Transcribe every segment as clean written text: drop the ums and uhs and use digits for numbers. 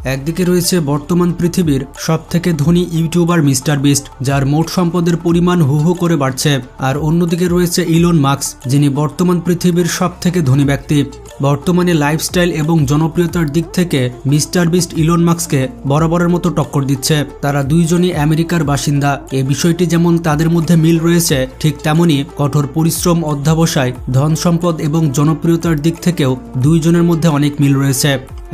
একদিকে রয়েছে বর্তমান পৃথিবীর সবথেকে ধনী ইউটিউবার মিস্টার বিস্ট, যার মোট সম্পদের পরিমাণ হু হু করে বাড়ছে। আর অন্যদিকে রয়েছে ইলন মাস্ক, যিনি বর্তমান পৃথিবীর সবথেকে ধনী ব্যক্তি। বর্তমানে লাইফস্টাইল এবং জনপ্রিয়তার দিক থেকে মিস্টার বিস্ট ইলন মাস্ককে বরাবরের মতো টক্কর দিচ্ছে। তারা দুইজনই আমেরিকার বাসিন্দা। এই বিষয়টি যেমন তাদের মধ্যে মিল রয়েছে, ঠিক তেমনি কঠোর পরিশ্রম, অধ্যবসায়, ধন সম্পদ এবং জনপ্রিয়তার দিক থেকেও দুইজনের মধ্যে অনেক মিল রয়েছে।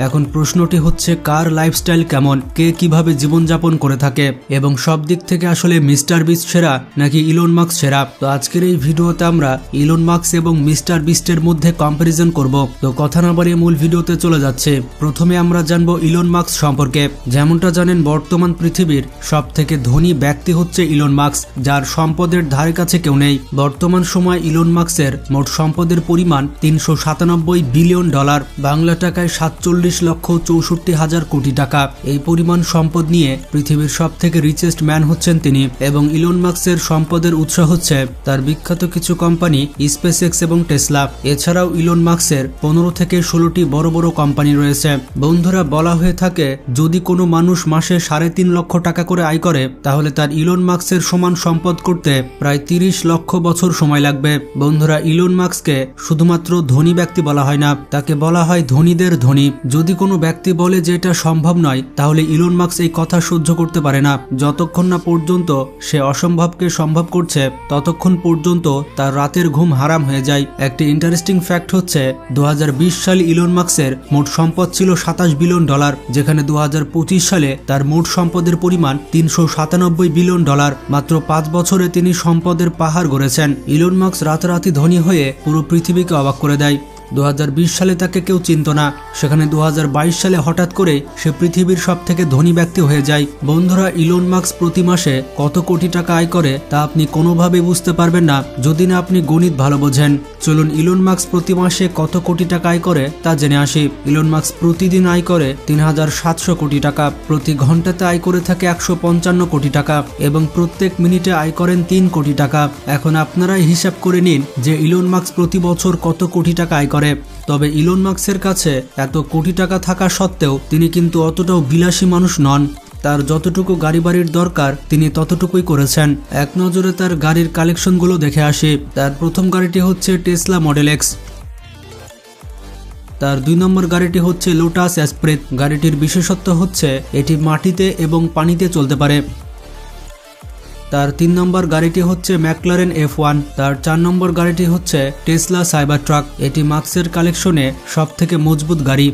এখন প্রশ্নটি হচ্ছে, কার লাইফস্টাইল কেমন, কে কিভাবে জীবনযাপন করে থাকে এবং সব দিক থেকে আসলে মিস্টার বিস্ট সেরা নাকি ইলন মাস্ক সেরা? তো আজকের এই ভিডিওতে আমরা ইলন মাস্ক এবং মিস্টার বিস্টের মধ্যে কম্পারিজন করব। তো কথা না বাড়িয়ে মূল ভিডিওতে চলে যাচ্ছে। প্রথমে আমরা জানবো ইলন মাস্ক সম্পর্কে। যেমনটা জানেন, বর্তমান পৃথিবীর সব থেকে ধনী ব্যক্তি হচ্ছে ইলন মাস্ক, যার সম্পদের ধারে কাছে কেউ নেই। বর্তমান সময় ইলন মাস্কের মোট সম্পদের পরিমাণ $397 বিলিয়ন, বাংলা টাকায় 47,64,000 কোটি টাকা। এই পরিমাণ সম্পদ নিয়ে পৃথিবীর সব থেকে রিচেস্ট ম্যান হচ্ছেন তিনি। এবং ইলন মাস্কের সম্পদের উৎস হচ্ছে তার বিখ্যাত কিছু কোম্পানি স্পেসএক্স এবং টেসলা। এছাড়াও ইলন মাস্কের 15 থেকে 16টি বড় বড় কোম্পানি রয়েছে। বন্ধুরা, বলা হয়ে থাকে যদি কোনো মানুষ মাসে 3.5 লক্ষ টাকা করে আয় করে, তাহলে তার ইলন মাস্কের সমান সম্পদ করতে প্রায় 30 লক্ষ বছর সময় লাগবে। বন্ধুরা, ইলন মাস্ককে শুধুমাত্র ধনী ব্যক্তি বলা হয় না, তাকে বলা হয় ধনীদের ধনী। যদি কোনো ব্যক্তি বলে যে এটা সম্ভব নয়, তাহলে ইলন মাস্ক এই কথা সহ্য করতে পারে না। যতক্ষণ না পর্যন্ত সে অসম্ভবকে সম্ভব করছে, ততক্ষণ পর্যন্ত তার রাতের ঘুম হারাম হয়ে যায়। একটি ইন্টারেস্টিং ফ্যাক্ট হচ্ছে 2020 সালে ইলন মাস্কের মোট সম্পদ ছিল $27 বিলিয়ন, যেখানে 2025 সালে তার মোট সম্পদের পরিমাণ $397 বিলিয়ন। মাত্র 5 বছরে তিনি সম্পদের পাহাড় গড়েছেন। ইলন মাস্ক রাতারাতি ধনী হয়ে পুরো পৃথিবীকে অবাক করে দেয়। 2020 সালে তাকে কেউ চিনত না, সেখানে 2022 সালে হঠাৎ করে সে পৃথিবীর সব থেকে ধনী ব্যক্তি হয়ে যায়। বন্ধুরা, ইলন মাস্ক প্রতি মাসে কত কোটি টাকা আয় করে তা আপনি কোনোভাবে বুঝতে পারবেন না যদি না আপনি গণিত ভালো বোঝেন। চলুন ইলন মাস্ক প্রতি মাসে কত কোটি টাকা আয় করে তা জেনে আসি। ইলন মাস্ক প্রতিদিন আয় করে 3700 কোটি টাকা, প্রতি ঘন্টাতে আয় করে থাকে 155 কোটি টাকা এবং প্রত্যেক মিনিটে আয় করেন 3 কোটি টাকা। এখন আপনারাই হিসাব করে নিন যে ইলন মাস্ক প্রতি বছর কত কোটি টাকা আয় করে। তবে ইলন মাস্কের কাছে এত কোটি টাকা থাকা সত্ত্বেও তিনি কিন্তু অতটাও বিলাসী মানুষ নন। তার যতটুকু গাড়ি বাড়ির দরকার তিনি ততটুকুই করেছেন। এক নজরে তার গাড়ির কালেকশনগুলো দেখে আসি। তার প্রথম গাড়িটি হচ্ছে টেসলা মডেল এক্স। তার 2 নম্বর গাড়িটি হচ্ছে লোটাস এসপ্রেস। গাড়িটির বিশেষত্ব হচ্ছে এটি মাটিতে এবং পানিতে চলতে পারে। তার 3 নম্বর গাড়িটি হচ্ছে ম্যাকলারেন F1। তার 4 নম্বর গাড়িটি হচ্ছে টেসলা সাইবার ট্রাক। এটি মাস্কের কালেকশনে সব থেকে মজবুত গাড়ি।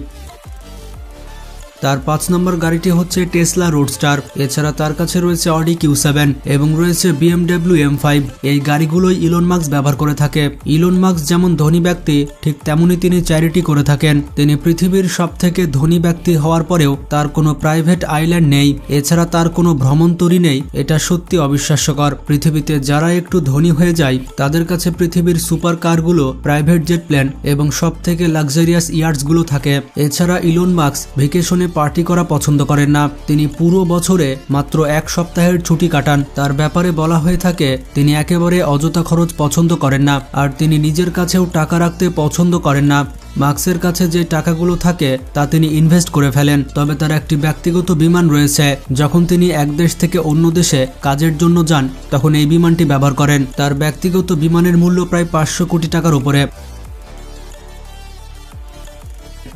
তার 5 নম্বর গাড়িটি হচ্ছে টেসলা রোডস্টার। এছাড়া তার কাছে রয়েছে অডি Q7 এবং রয়েছে BMW M5। এই গাড়িগুলোই ইলন মাস্ক ব্যবহার করে থাকে। ইলন মাস্ক যেমন ধনী ব্যক্তি, ঠিক তেমনি তিনি চ্যারিটি করে থাকেন। তিনি পৃথিবীর সব থেকে ধনী ব্যক্তি হওয়ার পরেও তার কোনো প্রাইভেট আইল্যান্ড নেই, এছাড়া তার কোনো ভ্রমণতরী নেই। এটা সত্যি অবিশ্বাস্যকর। পৃথিবীতে যারা একটু ধনী হয়ে যায় তাদের কাছে পৃথিবীর সুপার কারগুলো, প্রাইভেট জেট প্লেন এবং সব থেকে লাক্সারিয়াস ইয়ার্টসগুলো থাকে। এছাড়া ইলন মাস্ক ভ্যাকেশনে পার্টি করা পছন্দ করেন না। তিনি পুরো বছরে মাত্র 1 সপ্তাহের ছুটি কাটান। তার ব্যাপারে বলা হয়ে থাকে তিনি একেবারে অযথা খরচ পছন্দ করেন না, আর তিনি নিজের কাছেও টাকা রাখতে পছন্দ করেন না। মাস্কের কাছে যে টাকাগুলো থাকে তা তিনি ইনভেস্ট করে ফেলেন। তবে তার একটি ব্যক্তিগত বিমান রয়েছে। যখন তিনি এক দেশ থেকে অন্য দেশে কাজের জন্য যান, তখন এই বিমানটি ব্যবহার করেন। তার ব্যক্তিগত বিমানের মূল্য প্রায় 500 কোটি টাকার উপরে।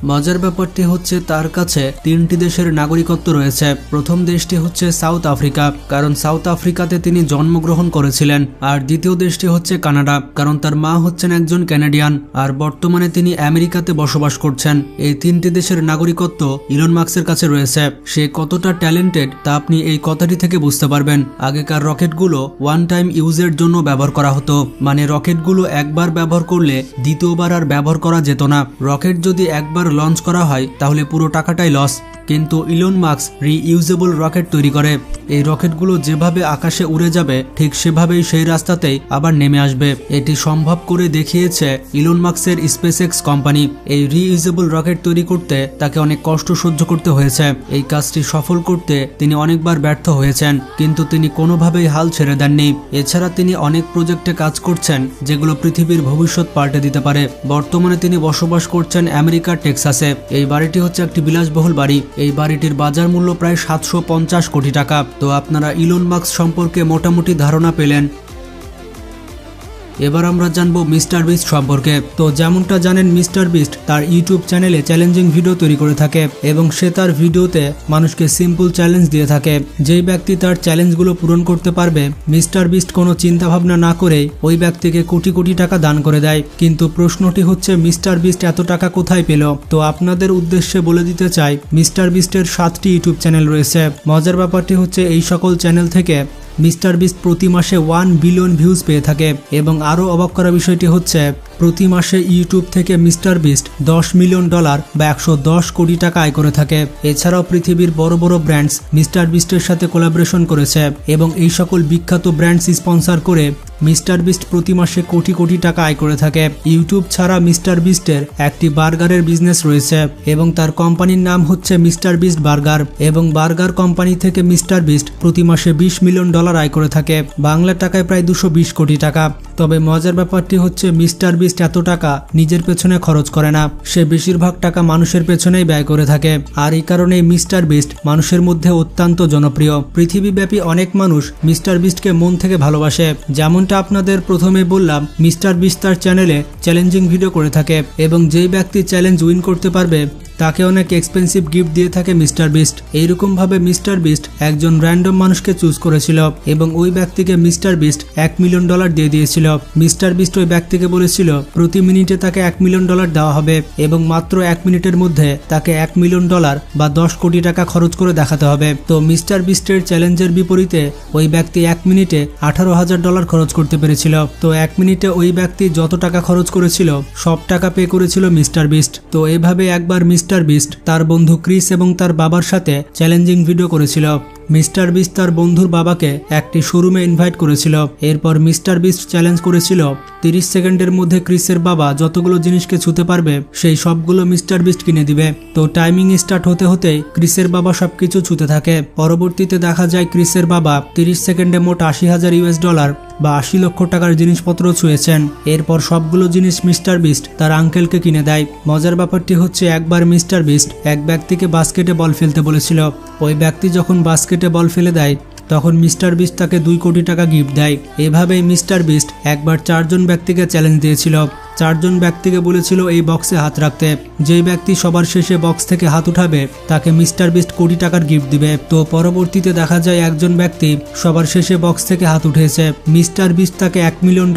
মজার ব্যাপারটি হচ্ছে তার কাছে 3টি দেশের নাগরিকত্ব রয়েছে। প্রথম দেশটি হচ্ছে সাউথ আফ্রিকা, কারণ সাউথ আফ্রিকাতে তিনি জন্মগ্রহণ করেছিলেন। আর দ্বিতীয় দেশটি হচ্ছে কানাডা, কারণ তার মা হচ্ছেন একজন কানাডিয়ান আর বর্তমানে তিনি আমেরিকাতে বসবাস করছেন। এই 3টি দেশের নাগরিকত্ব ইলন মাস্কের কাছে রয়েছে। সে কতটা ট্যালেন্টেড তা আপনি এই কথাটি থেকে বুঝতে পারবেন। আগেকার রকেটগুলো ওয়ান টাইম ইউজের জন্য ব্যবহার করা হতো, মানে রকেটগুলো একবার ব্যবহার করলে দ্বিতীয়বার আর ব্যবহার করা যেত না। রকেট যদি একবার লঞ্চ করা হয় তাহলে পুরো টাকাটাই লস। কিন্তু ইলন মাস্ক রিইউজেবল রকেট তৈরি করে। এই রকেটগুলো যেভাবে আকাশে উড়ে যাবে ঠিক সেভাবেই সেই রাস্তাতেই আবার নেমে আসবে। এটি সম্ভব করে দেখিয়েছে ইলন মাস্কের স্পেসএক্স কোম্পানি। এই রিইউজেবল রকেট তৈরি করতে তাকে অনেক কষ্ট সহ্য করতে হয়েছে। এই কাজটি সফল করতে তিনি অনেকবার ব্যর্থ হয়েছেন, কিন্তু তিনি কোনোভাবেই হাল ছেড়ে দেননি। এছাড়া তিনি অনেক প্রজেক্টে কাজ করছেন যেগুলো পৃথিবীর ভবিষ্যৎ পাল্টে দিতে পারে। বর্তমানে তিনি বসবাস করছেন আমেরিকার টেক্সাস কমপ্লেক্স আছে। এই বাড়িটি হচ্ছে একটি বিলাসবহুল বাড়ি। এই বাড়িটির বাজার মূল্য প্রায় 750 কোটি টাকা। তো আপনারা ইলন মাস্ক সম্পর্কে মোটামুটি ধারণা পেলেন। এবার আমরা জানবো মিস্টার বিস্ট সম্পর্কে। তো যেমনটা জানেন, মিস্টার বিস্ট তার ইউটিউব চ্যানেলে চ্যালেঞ্জিং ভিডিও তৈরি করে থাকে এবং সে তার ভিডিওতে মানুষকে সিম্পল চ্যালেঞ্জ দিয়ে থাকে। যেই ব্যক্তি তার চ্যালেঞ্জগুলো পূরণ করতে পারবে, মিস্টার বিস্ট কোনো চিন্তা ভাবনা না করে ওই ব্যক্তিকে কোটি কোটি টাকা দান করে দেয়। কিন্তু প্রশ্নটি হচ্ছে, মিস্টার বিস্ট এত টাকা কোথায় পেল? তো আপনাদের উদ্দেশ্যে বলে দিতে চাই, মিস্টার বিস্টের 7টি ইউটিউব চ্যানেল রয়েছে। মজার ব্যাপারটি হচ্ছে, এই সকল চ্যানেল থেকে মিস্টার বিস্ট প্রতি মাসে 1 বিলিয়ন ভিউজ পেয়ে থাকে। এবং আরও অবাক করা বিষয়টি হচ্ছে, প্রতি মাসে ইউটিউব থেকে মিস্টার বিস্ট $10 মিলিয়ন বা 110 কোটি টাকা আয় করে থাকে। এছাড়াও পৃথিবীর বড় বড় ব্র্যান্ডস মিস্টার বিস্টের সাথে কোলাবোরেশন করেছে এবং এই সকল বিখ্যাত ব্র্যান্ডস স্পন্সর করে মিস্টার বিস্ট প্রতি মাসে কোটি কোটি টাকা আয় করে থাকে। ইউটিউব ছাড়া মিস্টার বিস্টের একটি বার্গারের বিজনেস রয়েছে এবং তার কোম্পানির নাম হচ্ছে মিস্টার বিস্ট বার্গার। এবং বার্গার কোম্পানি থেকে মিস্টার বিস্ট প্রতি মাসে $20 মিলিয়ন আয় করে থাকে, বাংলা টাকায় প্রায় 220 কোটি টাকা। তবে মজার ব্যাপারটি হচ্ছে, মিস্টার বিস্ট এত টাকা নিজের পেছনে খরচ করে না, সে বেশিরভাগ টাকা মানুষের পেছনেই ব্যয় করে থাকে। আর এই কারণেই মিস্টার বিস্ট মানুষের মধ্যে অত্যন্ত জনপ্রিয়। পৃথিবীব্যাপী অনেক মানুষ মিস্টার বিস্টকে মন থেকে ভালোবাসে। যেমনটা আপনাদের প্রথমে বললাম, মিস্টার বিস্ট তার চ্যানেলে চ্যালেঞ্জিং ভিডিও করে থাকে এবং যেই ব্যক্তি চ্যালেঞ্জ উইন করতে পারবে তাকে অনেক এক্সপেন্সিভ গিফট দিয়ে থাকে মিস্টার বিস্ট। এইরকম ভাবে মিস্টার বিস্ট একজন র্যান্ডম মানুষকে চুজ করেছিল এবং ওই ব্যক্তিকে মিস্টার বিস্ট $1 মিলিয়ন দিয়ে দিয়েছিল। মিস্টার বিস্ট ওই ব্যক্তিকে বলেছিল প্রতি মিনিটে তাকে $1 মিলিয়ন দেওয়া হবে এবং মাত্র 1 মিনিটের মধ্যে তাকে $1 মিলিয়ন বা 10 কোটি টাকা খরচ করে দেখাতে হবে। তো মিস্টার বিস্টের চ্যালেঞ্জের বিপরীতে ওই ব্যক্তি 1 মিনিটে $18,000 খরচ করতে পেরেছিল। তো 1 মিনিটে ওই ব্যক্তি যত টাকা খরচ করেছিল সব টাকা পে করেছিল মিস্টার বিস্ট। তো এভাবে একবার মিস্টার বিস্ট তার বন্ধু ক্রিস এবং তার বাবার সাথে চ্যালেঞ্জিং ভিডিও করেছিল। মিস্টার বিস্ট তার বন্ধুর বাবাকে একটি শোরুমে ইনভাইট করেছিল। এরপর মিস্টার বিস্ট চ্যালেঞ্জ করেছিল 30 সেকেন্ডের মধ্যে ক্রিসের বাবা যতগুলো জিনিসকে ছুঁতে পারবে সেই সবগুলো মিস্টার বিস্ট কিনে দিবে। তো টাইমিং স্টার্ট হতে হতেই ক্রিসের বাবা সবকিছু ছুঁতে থাকে। পরবর্তীতে দেখা যায় ক্রিসের বাবা 30 সেকেন্ডে মোট $80,000 বা 80 লক্ষ টাকার জিনিসপত্র ছুঁয়েছেন। এরপর সবগুলো জিনিস মিস্টার বিস্ট তার আঙ্কেলকে কিনে দেয়। মজার ব্যাপারটি হচ্ছে, একবার মিস্টার বিস্ট এক ব্যক্তিকে বাস্কেটে বল ফেলতে বলেছিল। ওই ব্যক্তি যখন বাস্কেটে বল ফেলে দেয় তখন মিস্টার বিস্ট তাকে 2 কোটি টাকা গিফট দেয়। এভাবেই মিস্টার বিস্ট একবার 4 জন ব্যক্তিকে চ্যালেঞ্জ দিয়েছিল। 4 জন ব্যক্তিকে বলেছিল এই বক্সে হাত রাখতে। যেই ব্যক্তি সবার শেষে বক্স থেকে হাত উঠাবে তাকে মিস্টার বিস্ট কোটি টাকার গিফট দিবে। তো পরবর্তীতে দেখা যায় একজন ব্যক্তি সবার শেষে বক্স থেকে হাত উঠেছে। মিস্টার বিস্ট তাকে $1 মিলিয়ন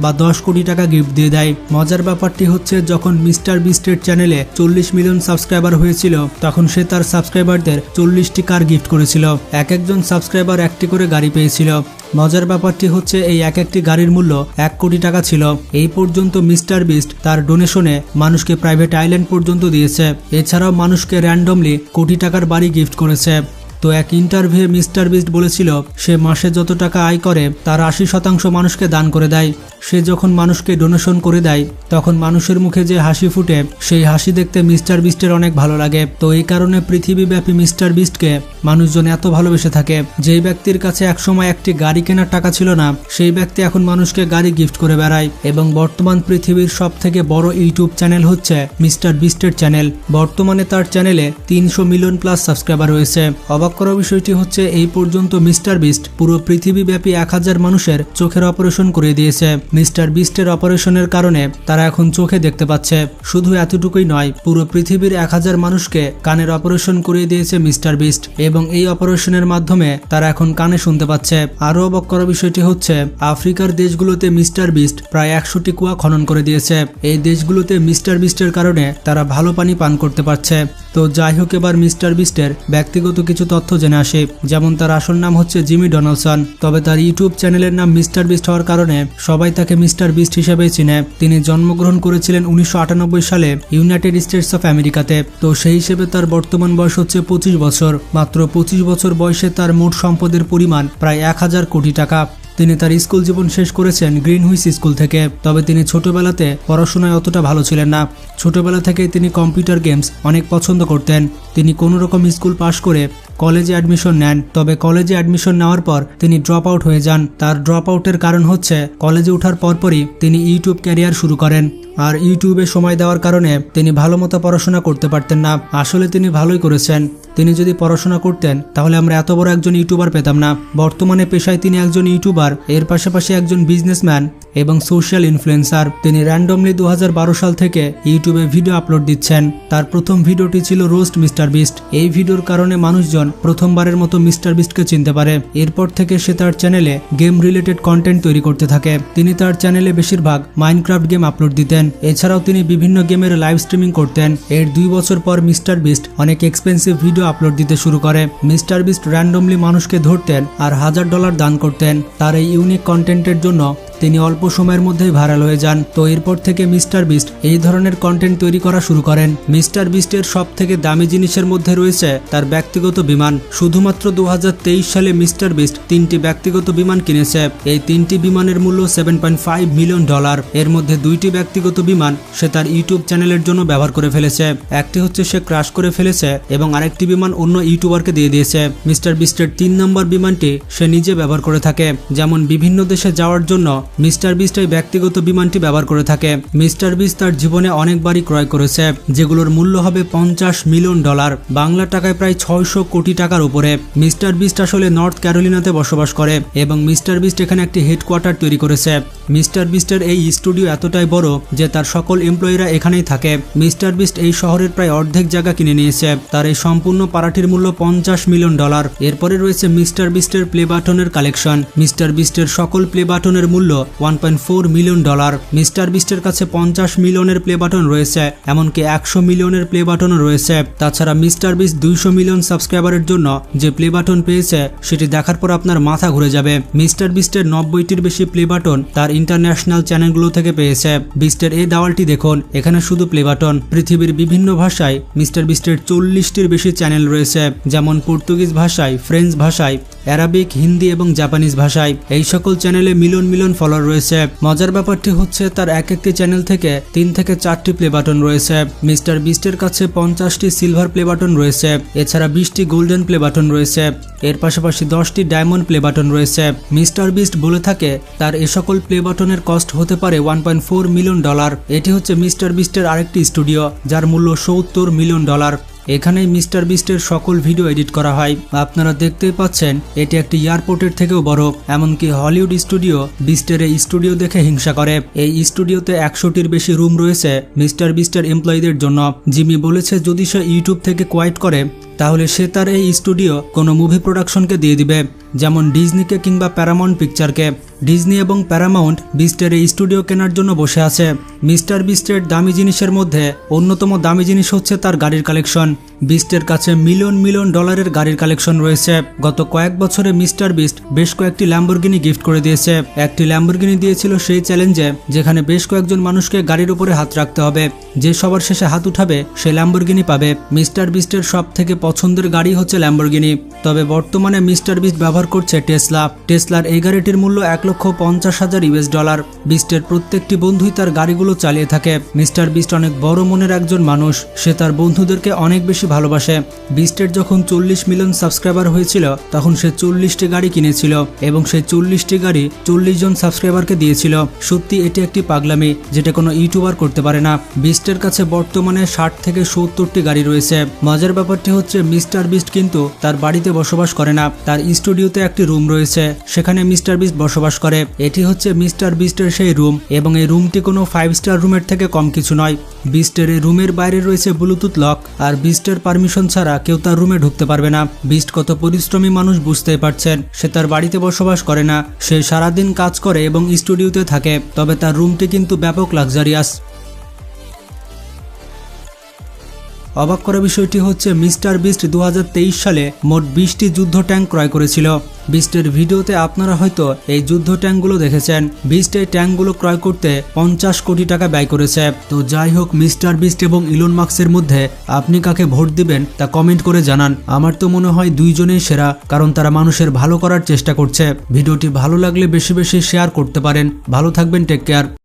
বা 10 কোটি টাকা গিফট দিয়ে দেয়। মজার ব্যাপারটি হচ্ছে, যখন মিস্টার বিস্টের চ্যানেলে 40 মিলিয়ন সাবস্ক্রাইবার হয়েছিল তখন সে তার সাবস্ক্রাইবারদের 40টি কার গিফট করেছিল। একজন সাবস্ক্রাইবার একটি করে গাড়ি পেয়েছিল। মজার ব্যাপারটি হচ্ছে, এই এক একটি গাড়ির মূল্য 1 কোটি টাকা ছিল। এই পর্যন্ত মিস্টার বিস্ট তার ডোনেশনে মানুষকে প্রাইভেট আইল্যান্ড পর্যন্ত দিয়েছে। এছাড়াও মানুষকে র্যান্ডমলি কোটি টাকার বাড়ি গিফট করেছে। তো এক ইন্টারভিউয়ে মিস্টার বিস্ট বলেছিল সে মাসে যত টাকা আয় করে তার 80% মানুষকে দান করে দেয়। সে যখন মানুষকে ডোনেশন করে দেয় তখন মানুষের মুখে যে হাসি ফুটে সেই হাসি দেখতে মিস্টার বিস্টের অনেক ভালো লাগে। তো এই কারণে পৃথিবীব্যাপী মিস্টার বিস্টকে মানুষজন এত ভালোবেসে থাকে। যেই ব্যক্তির কাছে একসময় একটি গাড়ি কেনার টাকা ছিল না সেই ব্যক্তি এখন মানুষকে গাড়ি গিফট করে বেড়ায়। এবং বর্তমান পৃথিবীর সব থেকে বড় ইউটিউব চ্যানেল হচ্ছে মিস্টার বিস্টের চ্যানেল। বর্তমানে তার চ্যানেলে 300 মিলিয়ন প্লাস সাবস্ক্রাইবার রয়েছে। অবাক করা বিষয়টি হচ্ছে, এই পর্যন্ত মিস্টার বিস্ট পুরো পৃথিবীব্যাপী 1000 মানুষের চোখের অপারেশন করে দিয়েছে। মিস্টার বিস্টের অপারেশনের কারণে তারা এখন চোখে দেখতে পাচ্ছে। শুধু এতটুকুই নয়, পুরো পৃথিবীর 1000 মানুষকে কানের অপারেশন করিয়ে দিয়েছে মিস্টার বিস্ট এবং এই অপারেশনের মাধ্যমে তারা এখন কানে শুনতে পাচ্ছে। আরও অবাক করা বিষয়টি হচ্ছে, আফ্রিকার দেশগুলোতে মিস্টার বিস্ট প্রায় 100টি কুয়া খনন করে দিয়েছে। এই দেশগুলোতে মিস্টার বিস্টের কারণে তারা ভালো পানি পান করতে পারছে। তো যাই হোক, এবার মিস্টার বিস্টের ব্যক্তিগত কিছু তথ্য জেনে আসে। যেমন তার আসল নাম হচ্ছে জিমি ডোনালসন। তবে তার ইউটিউব চ্যানেলের নাম মিস্টার বিস্ট হওয়ার কারণে সবাই তাকে মিস্টার বিস্ট হিসেবে চিনে। তিনি জন্মগ্রহণ করেছিলেন 1998 সালে ইউনাইটেড স্টেটস অফ আমেরিকাতে। তো সেই হিসেবে তার বর্তমান বয়স হচ্ছে 25 বছর। মাত্র 25 বছর বয়সে তার মোট সম্পদের পরিমাণ প্রায় 1000 কোটি টাকা। তিনি তার স্কুল জীবন শেষ করেছেন গ্রিনহুইচ স্কুল থেকে। তবে তিনি ছোটবেলাতে পড়াশোনায় অতটা ভালো ছিলেন না। ছোটবেলা থেকেই তিনি কম্পিউটার গেমস অনেক পছন্দ করতেন। তিনি কোনো রকম স্কুল পাশ করে কলেজে অ্যাডমিশন নেন। তবে কলেজে অ্যাডমিশন নেওয়ার পর তিনি ড্রপ আউট হয়ে যান। তার ড্রপ আউটের কারণ হচ্ছে কলেজে ওঠার পরপরই তিনি ইউটিউব ক্যারিয়ার শুরু করেন। আর ইউটিউবে সময় দেওয়ার কারণে তিনি ভালোমতো পড়াশোনা করতে পারতেন না। আসলে তিনি ভালোই করেছেন। তিনি যদি পড়াশোনা করতেন তাহলে আমরা এত বড় একজন ইউটিউবার পেতাম না। বর্তমানে পেশায় তিনি একজন ইউটিউবার, এর পাশাপাশি একজন বিজনেসম্যান এবং সোশ্যাল ইনফ্লুয়েন্সার। তিনি র্যান্ডমলি 2012 সাল থেকে ইউটিউবে ভিডিও আপলোড দিচ্ছেন। তার প্রথম ভিডিওটি ছিল রোস্ট মিস্টার বিস্ট। এই ভিডিওর কারণে মানুষজন প্রথমবারের মতো মিস্টার বিস্টকে চিনতে পারে। এরপর থেকে সে তার চ্যানেলে গেম রিলেটেড কন্টেন্ট তৈরি করতে থাকে। তিনি তার চ্যানেলে বেশিরভাগ মাইনক্রাফট গেম আপলোড দিতেন। এছাড়াও তিনি বিভিন্ন গেমের লাইভ স্ট্রিমিং করতেন। এর 2 বছর পর মিস্টার বিস্ট অনেক এক্সপেন্সিভ ভিডিও আপলোড দিতে শুরু করে। মিস্টার বিস্ট র্যান্ডমলি মানুষকে ধরতেন আর $1000 দান করতেন। তার এই ইউনিক কন্টেন্টের জন্য তিনি অল্প সময়ের মধ্যেই ভাইরাল হয়ে যান। তো এরপর থেকে মিস্টার বিস্ট এই ধরনের কন্টেন্ট তৈরি করা শুরু করেন। মিস্টার বিস্টের সব থেকে দামি জিনিসের মধ্যে রয়েছে তার ব্যক্তিগত বিমান। শুধুমাত্র 2023 সালে মিস্টার বিস্ট 3টি ব্যক্তিগত বিমান কিনেছে। এই 3টি বিমানের মূল্য $7.5 মিলিয়ন। এর মধ্যে 2টি ব্যক্তিগত বিমান সে তার ইউটিউব চ্যানেলের জন্য ব্যবহার করে ফেলেছে। একটি হচ্ছে সে ক্র্যাশ করে ফেলেছে এবং আরেকটি বিমান অন্য ইউটিউবারকে দিয়ে দিয়েছে। মিস্টার বিস্টের 3 নম্বর বিমানটি সে নিজে ব্যবহার করে থাকে। যেমন বিভিন্ন দেশে যাওয়ার জন্য মিস্টার বিস্ট এই ব্যক্তিগত বিমানটি ব্যবহার করে থাকে। মিস্টার বিস্ট তার জীবনে অনেকবারই ক্রয় করেছে, যেগুলোর মূল্য হবে $50 মিলিয়ন, বাংলা টাকায় প্রায় 600 কোটি টাকার উপরে। মিস্টার বিস্ট আসলে নর্থ ক্যারোলিনাতে বসবাস করে এবং মিস্টার বিস্ট এখানে একটি হেডকোয়ার্টার তৈরি করেছে। মিস্টার বিস্টের এই স্টুডিও এতটাই বড় যে তার সকল এমপ্লয়িরা এখানেই থাকে। মিস্টার বিস্ট এই শহরের প্রায় অর্ধেক জায়গা কিনে নিয়েছে। তার এই সম্পূর্ণ পাড়াটির মূল্য $50 মিলিয়ন। এরপরে রয়েছে মিস্টার বিস্টের প্লে বাটনের কালেকশন। মিস্টার বিস্টের সকল প্লে বাটনের মূল্য $1.4 মিলিয়ন। মিস্টার বিস্টের কাছে 50 মিলিয়নের প্লে বাটন রয়েছে, এমনকি 100 মিলিয়নের প্লে বাটনও রয়েছে। তাছাড়া মিস্টার বিস্ট 200 মিলিয়ন সাবস্ক্রাইবারের জন্য যে প্লে বাটন পেয়েছে সেটি দেখার পর আপনার মাথা ঘুরে যাবে। মিস্টার বিস্টের 90টির বেশি প্লে বাটন তার ইন্টারন্যাশনাল চ্যানেলগুলো থেকে পেয়েছে। বিস্টের এই দাওয়ালটি দেখুন, এখানে শুধু প্লে বাটন। পৃথিবীর বিভিন্ন ভাষায় মিস্টার বিস্টের 40টির বেশি চ্যানেল রয়েছে, যেমন পর্তুগিজ ভাষায়, ফ্রেঞ্চ ভাষায়, অ্যারাবিক, হিন্দি এবং জাপানিজ ভাষায়। এই সকল চ্যানেলে মিলিয়ন মিলিয়ন ফলোয়ার রয়েছে। মজার ব্যাপারটি হচ্ছে তার এক একটি চ্যানেল থেকে 3 থেকে 4টি প্লে বাটন রয়েছে। মিস্টার বিস্টের কাছে 50টি সিলভার প্লে বাটন রয়েছে। এছাড়া 20টি গোল্ডেন প্লে বাটন রয়েছে। এর পাশাপাশি 10টি ডায়মন্ড প্লে বাটন রয়েছে। মিস্টার বিস্ট বলে থাকে তার এ সকল প্লে বাটনের কস্ট হতে পারে $1.4 মিলিয়ন। এটি হচ্ছে মিস্টার বিস্টের আরেকটি স্টুডিও যার মূল্য $70 মিলিয়ন। এখানেই মিস্টার বিস্টের সকল ভিডিও এডিট করা হয়। আপনারা দেখতেই পাচ্ছেন এটি একটি এয়ারপোর্টের থেকেও বড়। এমনকি হলিউড স্টুডিও বিস্টের এই স্টুডিও দেখে হিংসা করে। এই স্টুডিওতে 100টির বেশি রুম রয়েছে মিস্টার বিস্টের এমপ্লয়ীদের জন্য। জিমি বলেছে যদি সে ইউটিউব থেকে কোয়াইট করে তাহলে সে তার এই স্টুডিও কোনো মুভি প্রোডাকশনকে দিয়ে দিবে, যেমন ডিজনিকে কিংবা প্যারামাউন্ট পিকচারকে। ডিজনি এবং প্যারামাউন্ট বিস্টের এই স্টুডিও কেনার জন্য বসে আছে। মিস্টার বিস্টের দামি জিনিসের মধ্যে অন্যতম দামি জিনিস হচ্ছে তার গাড়ির কালেকশন। বিস্টের কাছে মিলিয়ন মিলিয়ন ডলারের গাড়ির কালেকশন রয়েছে। গত কয়েক বছরে মিস্টার বিস্ট বেশ কয়েকটি ল্যাম্বরগিনি গিফট করে দিয়েছে। একটি ল্যাম্বরগিনি দিয়েছিল সেই চ্যালেঞ্জে, যেখানে বেশ কয়েকজন মানুষকে গাড়ির উপরে হাত রাখতে হবে। যে সবার শেষে হাত উঠাবে সে ল্যাম্বরগিনি পাবে। মিস্টার বিস্টের সব থেকে পছন্দের গাড়ি হচ্ছে ল্যাম্বরগিনি। তবে বর্তমানে মিস্টার বিস্ট ব্যবহার করছে টেসলা। টেসলার এই গাড়িটির মূল্য $1,50,000। বিস্টের প্রত্যেকটি বন্ধুই তার গাড়িগুলো চালিয়ে থাকে। মিস্টার বিস্ট অনেক বড় মনের একজন মানুষ। সে তার বন্ধুদেরকে অনেক বেশি ভালোবাসে। বিস্টের যখন 40 মিলিয়ন সাবস্ক্রাইবার হয়েছিল তখন সে 40টি গাড়ি কিনেছিল এবং সেই 40টি গাড়ি 40 জন সাবস্ক্রাইবারকে দিয়েছিল। সত্যি এটি একটি পাগলামি যেটা কোনো ইউটিউবার করতে পারে না। বিস্টের কাছে বর্তমানে 60 থেকে 70টি গাড়ি রয়েছে। মজার ব্যাপারটি হচ্ছে মিস্টার বিস্ট কিন্তু তার বাড়িতে বসবাস করে না। তার স্টুডিওতে একটি রুম রয়েছে, সেখানে মিস্টার বিস্ট বসবাস করে। এটি হচ্ছে মিস্টার বিস্টের সেই রুম এবং এই রুমটি কোনো 5 স্টার রুমের থেকে কম কিছু নয়। বিস্টের এই রুমের বাইরে রয়েছে ব্লুটুথ লক, আর বিস্টের পারমিশন ছাড়া কেউ তার রুমে ঢুকতে পারবে না। বিস্ট কত পরিশ্রমী মানুষ বুঝতেই পারছেন। সে তার বাড়িতে বসবাস করে না, সে সারাদিন কাজ করে এবং স্টুডিওতে থাকে। তবে তার রুমটি কিন্তু ব্যাপক লাক্সারিয়াস। অবাক করা বিষয়টি হচ্ছে মিস্টার বিস্ট 2023 সালে মোট 20টি যুদ্ধ ট্যাঙ্ক ক্রয় করেছিল। বিস্টের ভিডিওতে আপনারা হয়তো এই যুদ্ধ ট্যাঙ্কগুলো দেখেছেন। বিস্ট এই ট্যাঙ্কগুলো ক্রয় করতে 50 কোটি টাকা ব্যয় করেছে। তো যাই হোক, মিস্টার বিস্ট এবং ইলন মাস্কের মধ্যে আপনি কাকে ভোট দিবেন তা কমেন্ট করে জানান। আমার তো মনে হয় দুইজনেই সেরা, কারণ তারা মানুষের ভালো করার চেষ্টা করছে। ভিডিওটি ভালো লাগলে বেশি বেশি শেয়ার করতে পারেন। ভালো থাকবেন, টেক কেয়ার।